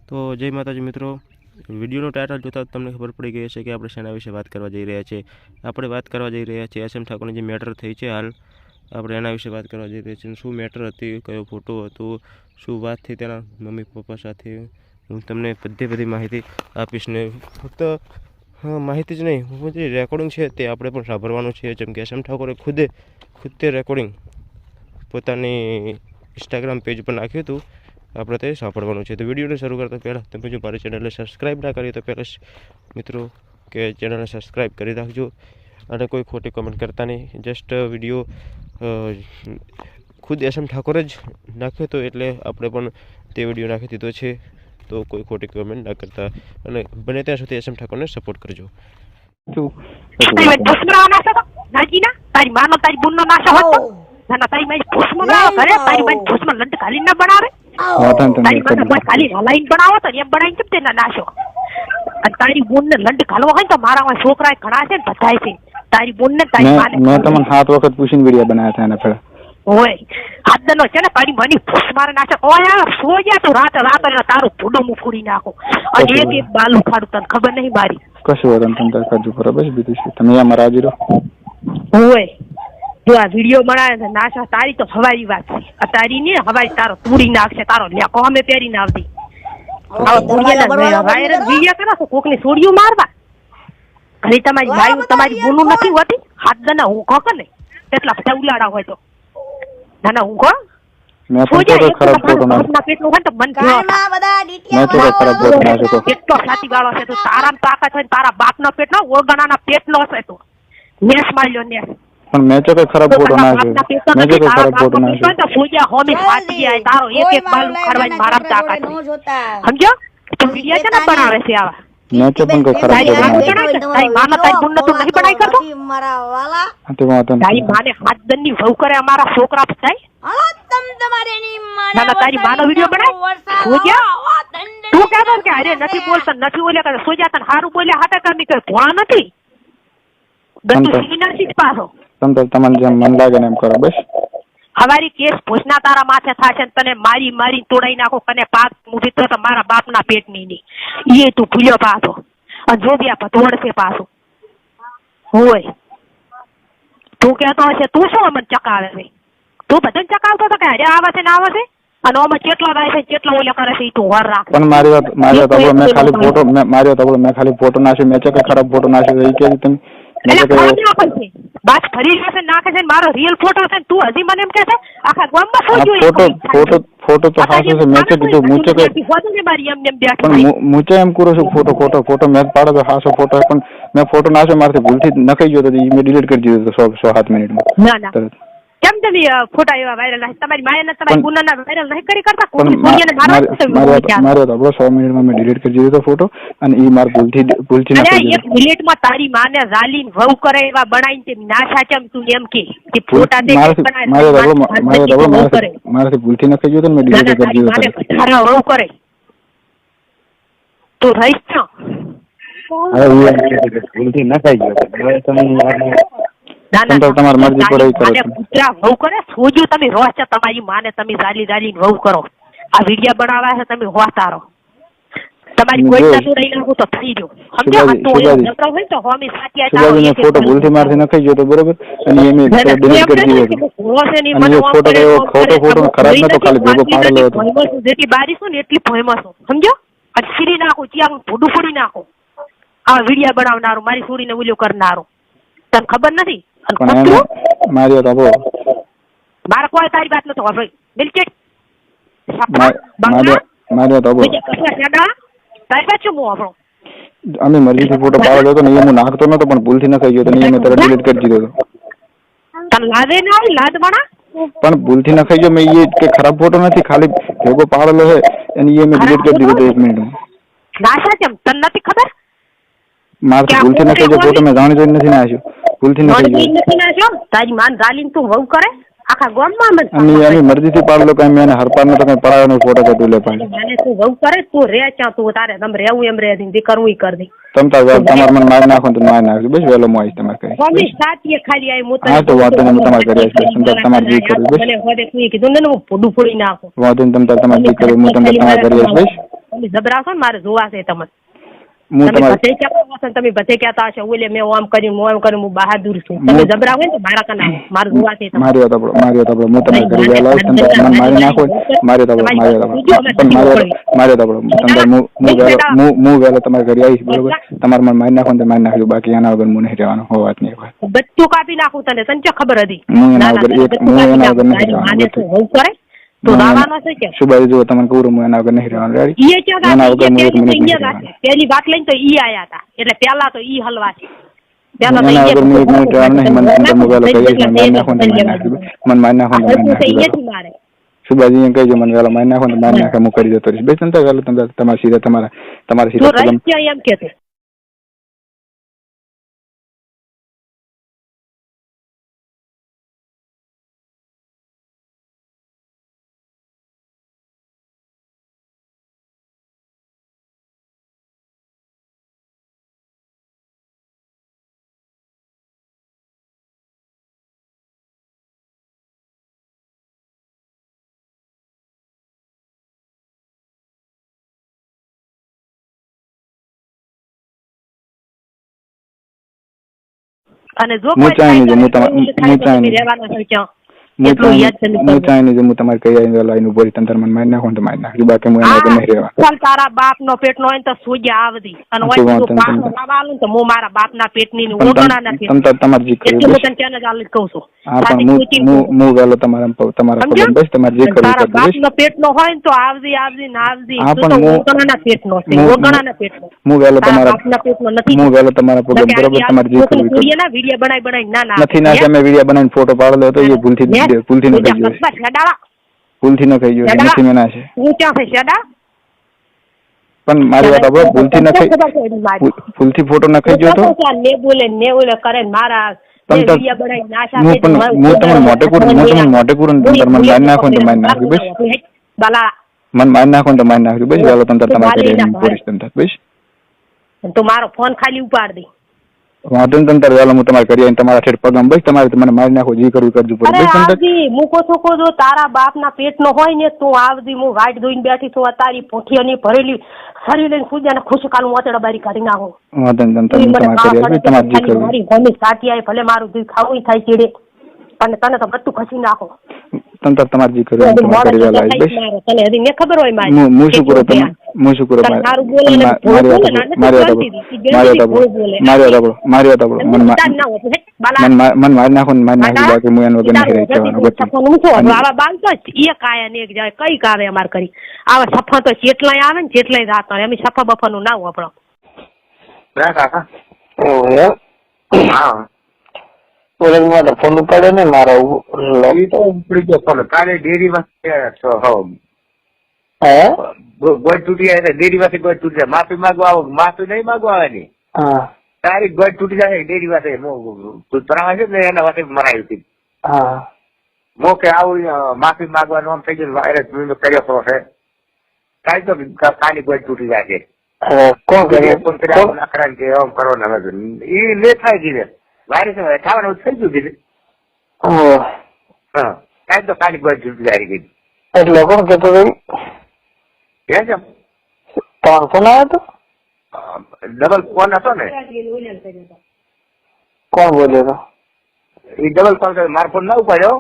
તો જય માતાજી મિત્રો, વિડીયોનું ટાઇટલ જોતાં તમને ખબર પડી ગઈ હશે કે આપણે શેના વિશે વાત કરવા જઈ રહ્યા છીએ. આપણે વાત કરવા જઈ રહ્યા છીએ એસએમ ઠાકોરની જે મેટર થઈ છે હાલ, આપણે એના વિશે વાત કરવા જઈ રહ્યા છીએ. શું મેટર હતી, કયો ફોટો હતો, શું વાત થઈ તેના મમ્મી પપ્પા સાથે, હું તમને બધી માહિતી આપીશ. ને ફક્ત માહિતી જ નહીં, હું જે રેકોર્ડિંગ છે તે આપણે પણ સાંભળવાનું છે. જેમ કે એસએમ ઠાકોરે ખુદ તે રેકોર્ડિંગ પોતાની ઇન્સ્ટાગ્રામ પેજ પર નાખ્યું હતું, આપણે તે સાંભળવાનું છે. તો વિડીયોને શરૂ કરતાં પહેલાં તમે જો મારી ચેનલને સબસ્ક્રાઈબ ના કરી તો પહેલાં મિત્રો કે ચેનલને સબસ્ક્રાઈબ કરી રાખજો અને કોઈ ખોટી કમેન્ટ કરતા નહીં. જસ્ટ વિડીયો ખુદ એસએમ ઠાકોરે જ નાખ્યો હતો એટલે આપણે પણ તે વિડીયો નાખી દીધો છે. તો કોઈ ખોટી કમેન્ટ ના કરતા અને બને ત્યાં સુધી એસએમ ઠાકોરને સપોર્ટ કરજો. તારી બોન ને લંડ ઘાલવો હોય તો મારા છોકરા ઘણા છે, બધાય છે. તારી બોન ને તારી માને મેં તમને 7 વખત પૂછીને વિડિયો બનાવ્યા હતા એના પહેલા. ઓય હાદનો છે ને તારી મની ફૂસ મારે નાખે. ઓય સો જા તું રાત તારું ફૂડો મુ ફૂડી નાખો અને એક બાલ ઉખાડું, તને ખબર નહીં મારી. કશું વાંધો નહીં, તમે કરજો બરાબર. બીજું શું તમે અમારા હાજર રહો. ઓય જો આ વિડીયો બનાવે છે નાશા, તારી તો હવાઈ વાત છે. આ તારી ને હવાઈ તારો તૂડી નાખશે, તારો લેકો અમે પહેરી ના આવતી. વાયરલ વિડીયો કરો છો કોકની સોડિયું મારવા. ઘરે તમારી ભાઈ તમારી બોલું નથી હોતી. હાથ દના હું કહો ને એટલા બધા ઉલાડા હોય તો ના હું કહો મેં પણ તો ખરાબ ફોટો નાખ્યો. પેટનું હોય તો બંધ મેં તો ખરાબ ફોટો નાખ્યો. કેટલો સાચી ગાળો છે તું. તારામ તાકાત હોય તારા બાપનો પેટનો ઓરગણાના પેટનો હશે તું. નેસ માર્યો નેસ. પણ મેં તો ખરાબ ફોટો નાખ્યો. મેં તો ખરાબ ફોટો નાખ્યો. તો પૂજા હોમી ફાટી જાય તારો એક બાલ ઉખાડવાની મારામ તાકાત છે. સમજો તું વિડિયો છે ને બનાવે છે આવા. મેં તો પણ ખરાબ ફોટો નાખ્યો. તારી માને તારી બુન તું નહીં બનાઈ કરતો. મારા વાલા તારી માને હાથ દનની વહુ કરે અમારા છોકરા થાય. ના તારી માનો વિડિયો બનાય પૂજા. તું કહેતો કે અરે નથી બોલતા નથી બોલ્યા કરે. સોજા તને હારું બોલ્યા હાટા કામી કે ભોળા નથી. ગતું સીનાથી જ પાછો. તમને જેમ મન લાગે ને એમ કરો બસ. હવારી કેસ ભોજના તારા માથે થાશે, તને મારી તોડાઈ નાખો. કને પાક મૂકી તો મારા બાપના પેટની ની એ તું ભૂલ્યો પાછો અને જોબિયા પતોડ છે પાછો. હોય તું કહેતો હશે તું શું અમને ચકાવે છે? તું બધાને ચકાવતો હતો કે અરે આવે છે ને આવે છે અને અમે કેટલો થાય છે કેટલો ઓલો કરે છે તું વર રાખ. પણ મારી વાત મેં ખાલી ફોટો મેં ખાલી ફોટો નાખ્યો. મેં કે ખરાબ ફોટો નાખ્યો એ કે તમે બાદ ફરી જશે નાખે છે મારો રિયલ ફોટો છે. તું હજી મને એમ કે છે આખા ગામમાં શું જોઈએ ફોટો તો હાસે છે. મેં કીધું મૂચે કે મૂચે એમ કરો છું. ફોટો મેં પાડો તો હાસો ફોટો. પણ મેં ફોટો નાખ્યો મારાથી ભૂલથી નખાઈ ગયો તો મેં ડિલીટ કરી દીધો તો 6-7 મિનિટમાં. ના કેમ તમે ફોટા એવા વાયરલ નહીં? તમારી માયાના તમારી ગુનાના વાયરલ નહીં કરી કરતા. કોની ગુનિયાને મારવા મારો તો 6 મિનિટમાં મેં ડિલીટ કરી દીધો ફોટો અને ઈ માર ભૂલથી નખાઈ ગયો. 1 મિનિટમાં તારી માને ઝાલીન વહુ કરે એવા બનાવીને તે ના સાચમ તું એમ કે ફોટા દે મારાથી ભૂલથી નખાઈ ગયો તો મેં ડિલીટ કરી દીધો. તારા વહુ કરે તું રહીશ છો. ભૂલથી નખાઈ ગયો તમારી મરજી પર વહુ કરે સોજું તમે રોજ છે તમારી માને તમે ઝાલી વહુ કરો. આ વિડિયા બનાવવા છે તમે હોતારો. તમારી કોઈ ચાલુ રહી નાખું તો થઈ ગયો. સમજો આ તો હોય તો હોમી સાચી આ ફોટો ભૂલથી મારથી નખાઈ ગયો તો બરોબર અને એને ડિલીટ કરી દીધો. અને ફોટો કયો ફોટો ખરાબ નતો, ખાલી ભેગો પાડેલો હતો. જેટલી બારી છું ને એટલી ભોયમાં છું. સમજો અને સીડી નાખું ત્યાં ભૂડું ફોડી નાખું. આ વિડિયા બનાવનારું મારી છોડીને ઉલ્યો કરનારું તને ખબર નથી. મારી વાત આપો. મારે કોઈ તારી વાત નથી હવે બિલકુલ. મારી વાત આપો. તારી વાત શું હું આપણો અમે મરજીથી ફોટો પાડેલો હતો ને એ હું નાખતો નતો પણ ભૂલથી નખાઈ ગયો તો મેં તરત ડિલીટ કરી દીધો હતો. તને લાદે ના આવી લાદ બના પણ ભૂલથી નખાઈ ગયો. મેં એ કે ખરાબ ફોટો નથી, ખાલી ભેગો પાડેલો છે અને એ મેં ડિલીટ કરી દીધો હતો 1 મિનિટમાં. નાશા કેમ તને નથી ખબર? મારથી ભૂલથી નખાઈ ગયો ફોટો. મેં જાણી જોઈને નથી નાખ્યો. ભૂલથી નથી નાખ્યો. તારી માન ઝાલીન તું વહુ કરે આખા ગામમાં એની મરજીથી પાડેલો. કઈ મેં હરપાર નતો કઈ પડાયો નો ફોટો કે લે પાડે. મને તું વહુ કરે તું રે ચા તું તારે તમ રહેવું એમ રે દી કરવું ઈ કર દે. તમ તમાર મને માર નાખો તો માર નાખજો બસ. વેલો મોઈ તમારે કરી સ્વામી સાચી ખાલી આઈ મોત. હા તો વાતો ને તમારે કરી બસ. તમ તમારે જી કરો બસ. મને હોદે તું કીધું ને હું ફોડું ફોડી નાખો. વાતો ને તમ તમારે જી કરો હું તમને તમારે કરી બસ. તમે જબરાશો ને મારે જોવા છે તમને. હું તમે તમારે બધે કહેતા હશો ને, તમે બધે કહેતા હશો ઓલે મેં ઓમ કર્યું હું બહાદુર છું. તમે જબરા હોય ને તો મારા કના આવો. મારે જોવા છે તમને. મારી વાત આપણો હું તમારે ઘરે વહેલા આવીશ તમે મને મારી નાખો મારી વાત હું વહેલો તમારા ઘરે આવીશ બરોબર. તમારે મને મારી નાખો ને મારી નાખજો, બાકી એના વગર હું નહીં રહેવાનો. હો વાત નહીં. બચ્ચું કાપી નાખું તને તને ખબર હતી. હું એના વગર નહીં રહેવાનો. તો દાવાનો છે કે શું બાજુ જો તમને કહું હું એના વગર નહીં રહેવાનું. એના વગર હું 1 મિનિટ નહીં રહેવાનું. પેલી વાત લઈને તો ઈ આયા હતા, એટલે પેલા તો ઈ હલવા છે. એના વગર હું 1 મિનિટ રહેવાનું નહીં. મને તમે વહેલો કહી મને મારી નાખો ને મારી નાખજો. મને મારી નાખો ને મારી નાખજો. શું બાજુ એમ કહીજો મને વહેલો મારી નાખો ને મારી નાખે હું કરી જતો રહીશ. બે ચિંતા વહેલો તમે તમારા સીધા તમારા સીધા એમ કે અને જો હું ચાહીને હું તમારે રહેવાનું છે ક્યાં એટલું યાદ છે. હું ચાહીને હું તમારે કઈ આવીને લાઈન ઉભો રહી તમે મને મારી નાખો તો મારી નાખજો, બાકી હું એના વગર નહીં રહેવાનું. ચાલ તારા બાપ નો પેટ નો હોય તો સોજ્યા આવતી અને હોય તો બાપ નો લાવાલું તો હું મારા બાપ ના પેટ ની ઓગણા નથી. તમે તમારે જે કરવું એટલે હું તને ક્યાં જ આલી કહું છું. હા પણ હું વહેલો તમારા પગમ બસ તમારે જે કરવું તારા બાપ કરજો. નો પેટ નો હોય તો આવજી ના આવજી. હા તું તો ઓગણા ના પેટ નો છે, ઓગણા ના પેટ નો. હું વહેલો તમારા બાપ ના પેટ નો નથી. હું વહેલો તમારા પગમ બરોબર. તમારે જે કરવું કરજો. વિડિયો બનાવી ના નથી ના તમે વિડિયો બનાવીને ફોટો પાડેલો હતો એ ભૂલથી ન થઈ ગયો. ભૂલથી ન થઈ ગયો નથી મેં ના છે. હું ક્યાં થઈ શેડા પણ મારી વાત આપણે ભૂલથી ન થઈ ભૂલથી ફોટો ન થઈ ગયો તો ને બોલે કરે મારા હું તમને મોટે કરું તમે મારી નાખો ને મારી નાખ્યું બસ. બલા મને મારી નાખો ને મારી નાખ્યું બસ. ચાલો તમે તમારે ઘરે પોલીસ તંત્ર બસ. તો મારો ફોન ખાલી ઉપાડ દે. વાંધો ને તંત્ર ચાલો હું તમારે કરી તમારા ઠેઠ પગમ બસ. તમારે મને મારી નાખો જે કરવું કરજો પડે. મૂકો છો જો તારા બાપ ના પેટ નો હોય ને તું આવજી. હું વાઈટ ધોઈને બેઠી છું તારી પોઠિયાની ભરેલી શરીર લઈને પૂજાને ખુશકાલ મોતેડા બારી કાઢી નાખો. વાંધો ને તમારે કરી તમારે જે કરવું. મારી મમ્મી સાટી આવી ભલે મારું દૂધ ખાવું થાય ચીડે અને તને તો બધું ખસી નાખો. તંત્ર તમારે જે કરવું તમારે કરી વેલા બસ. તને હજી ને ખબર હોય મારી હું શું કરું તમે હું શું કરું મન મારી નાખો ને મારી નાખી બાકી હું એનો વગર નહીં રહેવાનું. આવા બાલ તો એક આયા ને એક જાય કઈ કાવે અમારે કરી આવા સફા તો જેટલાય આવે ને જેટલાય રાત આવે એમ સફા બફા નું ના આપણો. ફોન ઉપાડે ને મારો ઉપડી ગયો ફોન કાલે ડેરી માં ગોળ તૂટી જાય ડેરી માંથી ગોળ તૂટી જાય. માફી માંગવા આવો માફી નહીં માંગવા આવે ની તારી ગોળ તૂટી જાય ડેરી પાસે છે ને એના પાસે મરાયું હતી. મો કે આવું માફી માંગવાનું આમ થઈ ગયું વાયરસ કર્યો છે કાંઈ તો કાલી ગોળ તૂટી જાય છે. કોણ આમ કરો ને એ લે થાય છે વાયરસ ખાવાનું થઈ ગયું છે. હા કાંઈ તો કાલી ગોળ તૂટી જાય ગઈ. એટલે કોણ કેતો તમારો ફોન આવ્યો હતો? ડબલ ફોન હતો ને. કોણ બોલ્યો હતો? એ ડબલ કોલ કર્યો મારો ફોન ના ઉપાડ્યો.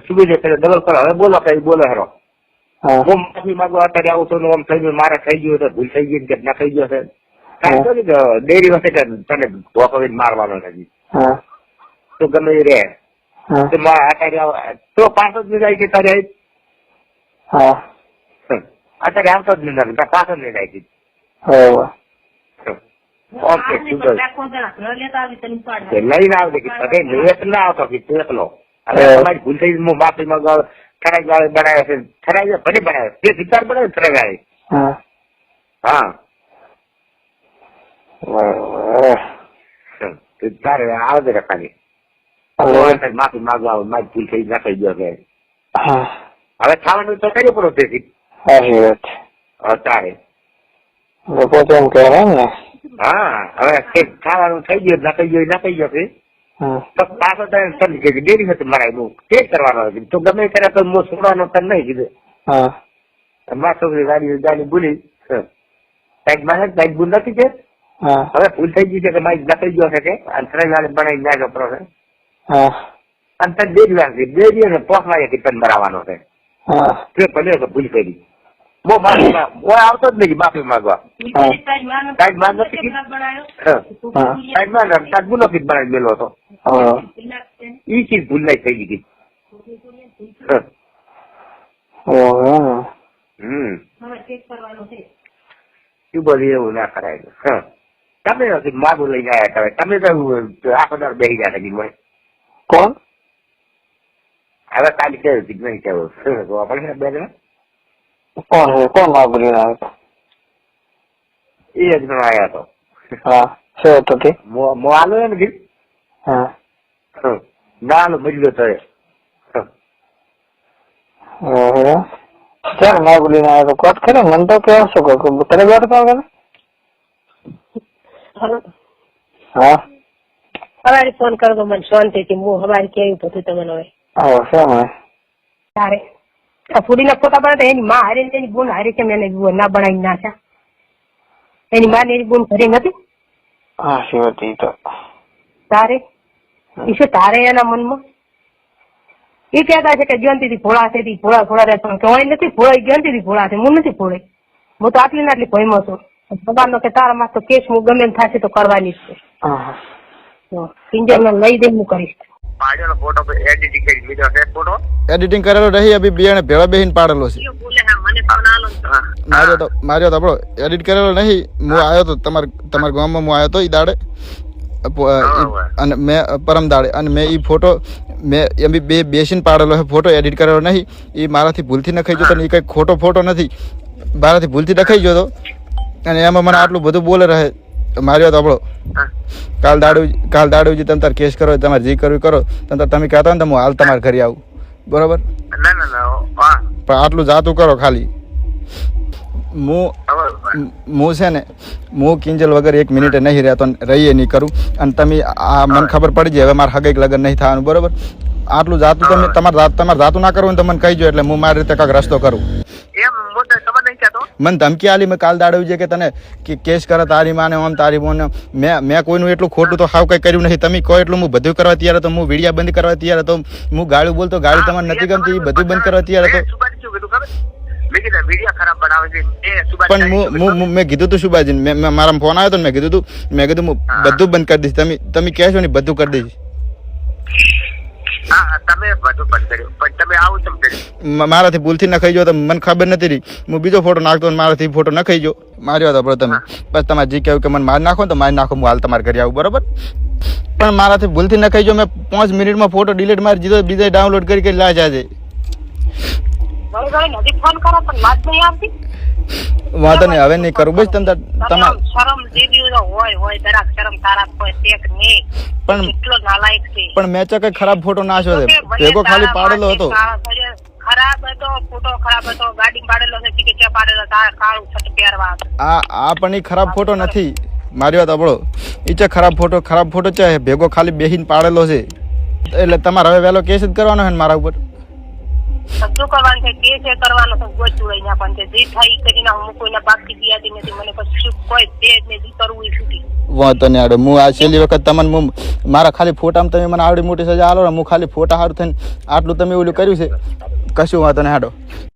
સુબી ડબલ કોલ હવે બોલો કઈ બોલો હેરો. હું માફી માંગવા અત્યારે આવું છું આમ થઈ ગયું મારે થઈ ગયું ભૂલ થઈ ગઈ કે ના થઈ ગયો છે. ડેરી વખતે તને ધોકો મારવાનો નથી તો ગમે એ રે અત્યારે તો 5 જ જાય કે તારે અત્યારે આવતો જ નહીં પાછો જ નહીં જાય. ઓકે લઈને આવજે કે ના આવતો કે એકલો તમારી ભૂલ થઈ હું માફી માંગવા ઠરાઈ વાળે બનાવે છે ઠરાઈ ભલે બનાવે તે વિચાર બનાવે ઠરાઈ વાળે. હા તારે આવજે ને ખાલી માફી માંગવા મારી ભૂલ થઈ ના થઈ ગયો કે હવે ખાવાનું તો કર્યું પડો તેથી તારે પોતે એમ કહેવાય ને. હા હવે ખાવાનું થઈ ગયું ના થઈ ગયો છે તો પાછો ડેરી નથી મરાય ટેસ્ટ કરવાનો તો ગમે ત્યારે તો હું છોડવાનો તને નહીં કીધું. મારી છોકરી ગાડી ભૂલી સાઈડ માં સાઈડ ભૂલ નથી કે હવે ભૂલ થઈ ગઈ છે કે મારી નકલી ગયો છે કે ત્રણ વાગે બનાવી નાખ્યો પ્રો છે અને તને 2 દિવસ 2 દિવસ પોખવા ટિફિન બનાવવાનો છે તે ભલે ભૂલ કરી આવતો જ નહીં માફી માંગવા સાઈડ માં નથી સાઈડ માં ગુનો કીટ બનાવી મેલો હતો ઈ ચીજ ભૂલ નહીં થઈ ગઈ શું બોલી એવું ના કરાય તમે માગું લઈને આવ્યા તમે તો આખો દર બેસી ગયા હતા કોણ હવે કાલે કેવું કીધું નહીં કેવું આપણે બે જણા કોણ છે કોણ માગું લઈને આવ્યો એ જ જણો આવ્યા હતો શું હતો તે મો આલો ને કીધું ના આલો મજલો તો ક્યારે માગું લઈને આવ્યો કોટ કરે મને તો કેવો શું કહું તને બેઠો કામ કરે હવારે ફોન કરતો મને શાંતિથી હું હવારે કેવું બધું તમને હવે શું તારે આ ફૂડીના ફોટા બનાવતા એની માં હારે એની બોન હારે છે મેં ના બનાવી નાખ્યા એની માં એની બોન ઘરે નથી શું હતી તો તારે એ શું તારે એના મનમાં એ કહેતા છે કે જયંતિથી ભોળા છે ભોળા ભોળા રહે પણ કહેવાય નથી ભોળા જયંતિથી ભોળા છે હું નથી ભોળે હું તો આટલી ને આટલી ભયમાં છું ભગવાનનો કે તારા માં તો કેસ હું ગમે એમ થશે તો કરવાની જ છે પિંજર લઈ દે હું કરીશ એડિટિંગ કરેલો રહી અભી બે ભેળા બેહીને પાડેલો છે માર્યો તો આપણો એડિટ કરેલો નહીં હું આવ્યો તો તમારા ગામમાં હું આવ્યો તો એ દાડે અને મેં પરમ દાડે અને મેં એ ફોટો મેં એમ બી બેસીને પાડેલો છે ફોટો એડિટ કરેલો નહીં એ મારાથી ભૂલથી નખાઈ ગયો તો એ કંઈ ખોટો ફોટો નથી મારાથી ભૂલથી નખાઈ ગયો તો અને એમાં મને આટલું બધું બોલે રહે માર્યો તો આપણો કાલ દાડુજી તમે તાર કેસ કરો તમારે જે કરવું કરો તમે કહેતા ને તો હું હાલ તમારે ઘરે આવું બરોબર પણ આટલું જાતું કરો ખાલી હું છે ને હું કિંજલ વગર 1 મિનિટે નહીં રહેતો રહીએ નહીં કરું અને તમે આ મને ખબર પડી જાય હવે મારે હગેક લગન નહીં થવાનું બરોબર આટલું જાતું તમે તમારે જાતું ના કરવું તો મને કહી જો એટલે હું મારી રીતે કાંઈક રસ્તો કરું મને ધમકી આલી મેં કાલ દાડવી છે કે તને કેસ કરે તારી માને આમ તારી બોને મેં કોઈનું એટલું ખોટું તો હાવ કંઈ કર્યું નહીં તમે કહો એટલું હું બધું કરવા તૈયાર હતો હું વિડીયા બંધ કરવા તૈયાર હતો હું ગાળું બોલતો ગાડી તમારે નથી ગમતી એ બધું બંધ કરવા તૈયાર હતો પણ મેં કીધું તું સુભાજી મારા ફોન આવ્યો તો મેં કીધું હું બધું બંધ કરી દઈશ તમે કહેશો ને બધું કરી દઈશ મારાથી ભૂલથી નખાઈ ગયો તો મને ખબર નથી રહી હું બીજો ફોટો નાખતો મારાથી ફોટો નખાઈ ગયો માર્યો હતો તમે બસ તમારે જે કહ્યું કે મને મારી નાખો તો મારી નાખો હું હાલ તમારે ઘરે આવું બરોબર પણ મારાથી ભૂલથી નખાઈ ગયો મેં 5 મિનિટમાં ફોટો ડિલીટ મારી દીધો બીજા ડાઉનલોડ કરી લા જાજે વાંધો નહીં હવે નહીં કરું બસ તમે પણ મેં કઈ ખરાબ ફોટો નાખ્યો છે ભેગો ખાલી પાડેલો હતો આ પણ એ ખરાબ ફોટો નથી મારી વાત આપણો એ છે ખરાબ ફોટો છે ભેગો ખાલી બેહીને પાડેલો છે એટલે તમારે હવે વહેલો કેસ જ કરવાનો છે ને મારા ઉપર બધું કરવાનું છે કેસ એ કરવાનો છે ગોચું અહીંયા પણ છે જે થાય કરીને હું કોઈના બાકી દિયાતી નથી મને કશું કોઈ ભેદ ને જે કરવું એ છૂટી વાંધો નહીં આડો હું આ છેલ્લી વખત તમને મારા ખાલી ફોટામાં તમે મને આવડી મોટી સજા આલો ને હું ખાલી ફોટા સારું થઈને આટલું તમે ઓલું કર્યું છે કશું વાંધો નહીં આડો